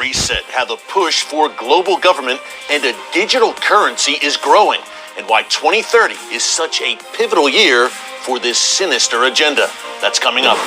Reset, how the push for global government and a digital currency is growing, and why 2030 is such a pivotal year for this sinister agenda. That's coming up.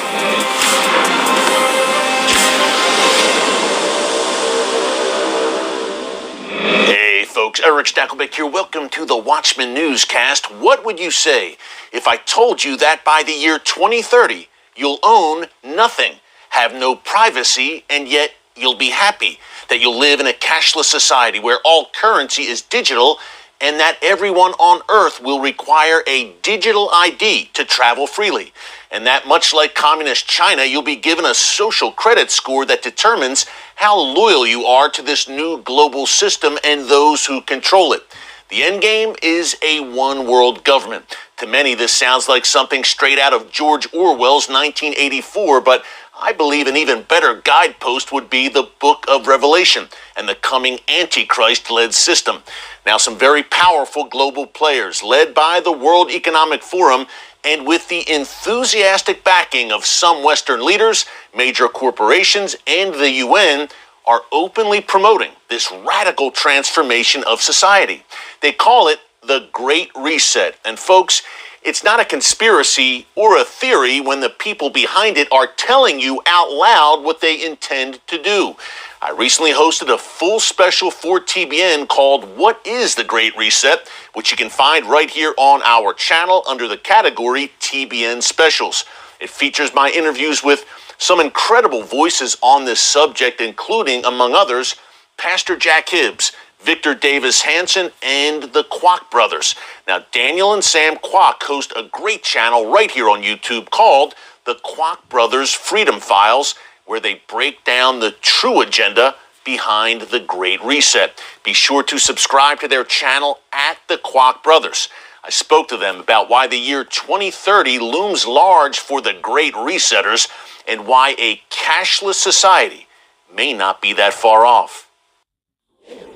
Hey folks, Eric Stakelbeck here. Welcome to the Watchman Newscast. What would you say if I told you that by the year 2030, you'll own nothing, have no privacy, and yet you'll be happy? That you'll live in a cashless society where all currency is digital, and that everyone on Earth will require a digital ID to travel freely. And that much like communist China, you'll be given a social credit score that determines how loyal you are to this new global system and those who control it. The end game is a one world government. To many, this sounds like something straight out of George Orwell's 1984, but I believe an even better guidepost would be the Book of Revelation and the coming Antichrist-led system. Now, some very powerful global players, led by the World Economic Forum and with the enthusiastic backing of some Western leaders, major corporations, and the UN, are openly promoting this radical transformation of society. They call it the Great Reset. And folks, it's not a conspiracy or a theory when the people behind it are telling you out loud what they intend to do. I recently hosted a full special for TBN called What is the Great Reset, which you can find right here on our channel under the category TBN Specials. It features my interviews with some incredible voices on this subject, including, among others, Pastor Jack Hibbs, Victor Davis Hanson, and the Kwok brothers. Now, Daniel and Sam Kwok host a great channel right here on YouTube called the Kwok Brothers Freedom Files, where they break down the true agenda behind the Great Reset. Be sure to subscribe to their channel at the Kwok Brothers. I spoke to them about why the year 2030 looms large for the Great Resetters and why a cashless society may not be that far off.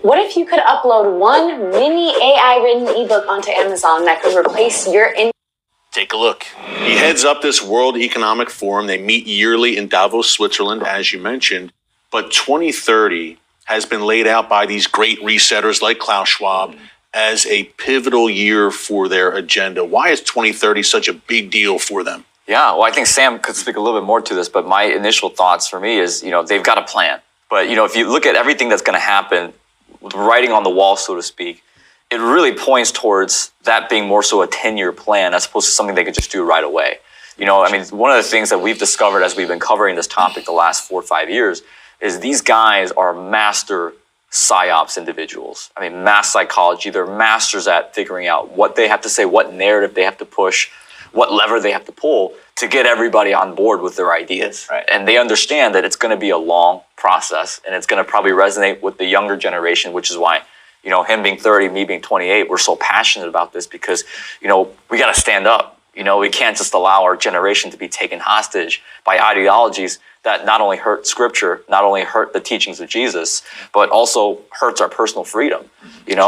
What if you could upload one mini AI-written ebook onto Amazon that could replace your Take a look. He heads up this World Economic Forum. They meet yearly in Davos, Switzerland, as you mentioned. But 2030 has been laid out by these great resetters like Klaus Schwab as a pivotal year for their agenda. Why is 2030 such a big deal for them? Yeah, well, I think Sam could speak a little bit more to this, but my initial thoughts for me is, they've got a plan. But, if you look at everything that's going to happen, with writing on the wall, so to speak, it really points towards that being more so a 10-year plan as opposed to something they could just do right away. One of the things that we've discovered as we've been covering this topic the last 4 or 5 years is these guys are master psyops individuals. Mass psychology. They're masters at figuring out what they have to say, what narrative they have to push, what lever they have to pull to get everybody on board with their ideas. Right. And they understand that it's going to be a long process and it's going to probably resonate with the younger generation, which is why, him being 30, me being 28, we're so passionate about this because, we got to stand up. We can't just allow our generation to be taken hostage by ideologies that not only hurt scripture, not only hurt the teachings of Jesus, but also hurts our personal freedom.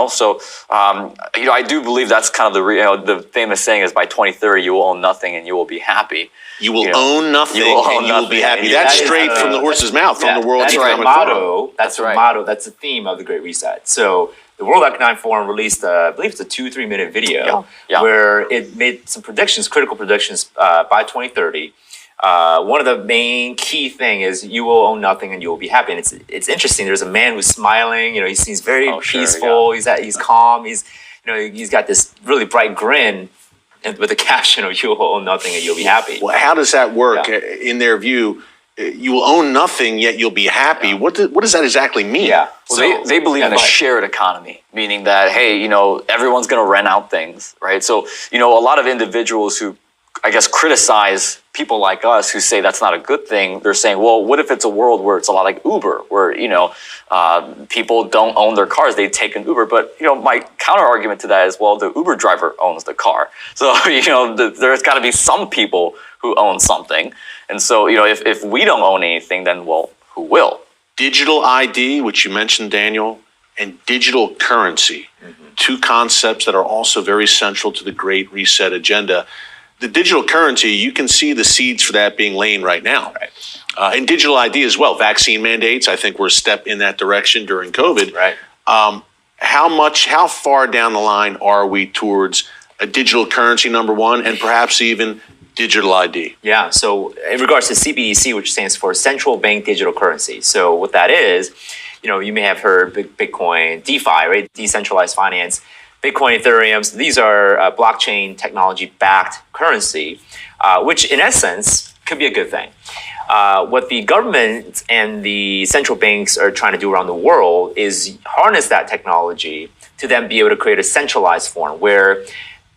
So I do believe that's kind of the famous saying is by 2030 you will own nothing and you will be happy. You will own nothing and you will be happy. That's straight from the horse's mouth, from the World Economic Forum. That's the motto. That's the theme of the Great Reset. So the World Economic Forum released, I believe it's a 2-3 minute video where it made some predictions, critical predictions by 2030. One of the main key thing is you will own nothing and you will be happy. And it's interesting. There's a man who's smiling. He seems very peaceful. He's calm. He's got this really bright grin, and with the caption of "You will own nothing and you'll be happy." Well, how does that work in their view? You will own nothing, yet you'll be happy. What does that exactly mean? Yeah. Well, they believe in a shared economy, meaning that, hey, everyone's going to rent out things, right? So, a lot of individuals who, I guess, criticize people like us who say that's not a good thing. They're saying, well, what if it's a world where it's a lot like Uber, where, people don't own their cars, they take an Uber. But, my counter argument to that is, well, the Uber driver owns the car. So, there's got to be some people who own something. And so, if we don't own anything, then, well, who will? Digital ID, which you mentioned, Daniel, and digital currency, two concepts that are also very central to the Great Reset agenda. The digital currency, you can see the seeds for that being laid right now. Right. And digital ID as well. Vaccine mandates, I think, were a step in that direction during COVID. Right. How far down the line are we towards a digital currency, number one, and perhaps even digital ID? Yeah. So in regards to CBDC, which stands for Central Bank Digital Currency. So what that is, you may have heard Bitcoin, DeFi, right? Decentralized finance, Bitcoin, Ethereum. So these are blockchain technology backed currency, which in essence could be a good thing. What the government and the central banks are trying to do around the world is harness that technology to then be able to create a centralized form where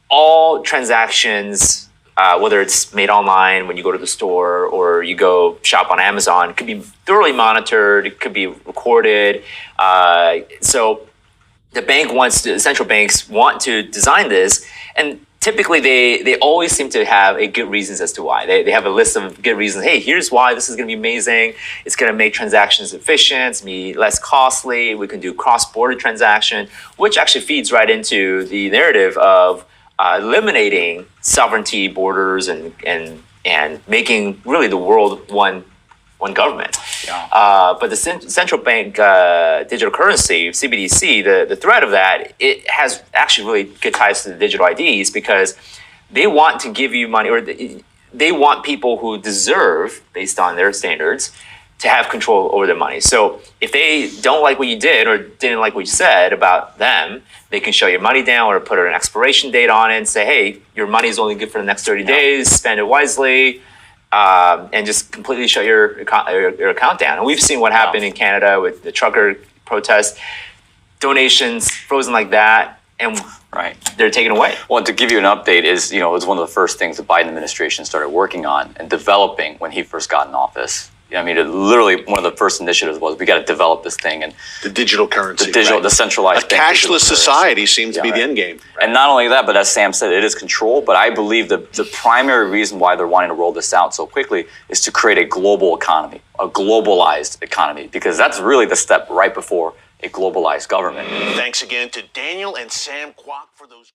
all transactions, whether it's made online when you go to the store or you go shop on Amazon, could be thoroughly monitored, it could be recorded. So the central banks want to design this, and typically they always seem to have a good reasons as to why. They have a list of good reasons. Hey, here's why this is going to be amazing. It's going to make transactions efficient, it's going to be less costly. We can do cross-border transaction, which actually feeds right into the narrative of eliminating sovereignty borders and making really the world one government. Yeah. But the central bank digital currency, CBDC, the threat of that, it has actually really good ties to the digital IDs because they want to give you money, or they want people who deserve, based on their standards, to have control over their money. So if they don't like what you did or didn't like what you said about them, they can show your money down or put an expiration date on it and say, hey, your money is only good for the next 30 days, spend it wisely. And just completely shut your account down. And we've seen what happened in Canada with the trucker protest, donations frozen like that, and they're taken away. Well, to give you an update, it was one of the first things the Biden administration started working on and developing when he first got in office. I mean, literally one of the first initiatives was we got to develop this thing, and the digital currency, the centralized, a cashless society seems to be the end game. Right. And not only that, but as Sam said, it is control. But I believe the primary reason why they're wanting to roll this out so quickly is to create a global economy, a globalized economy, because that's really the step right before a globalized government. Thanks again to Daniel and Sam Kwok for those.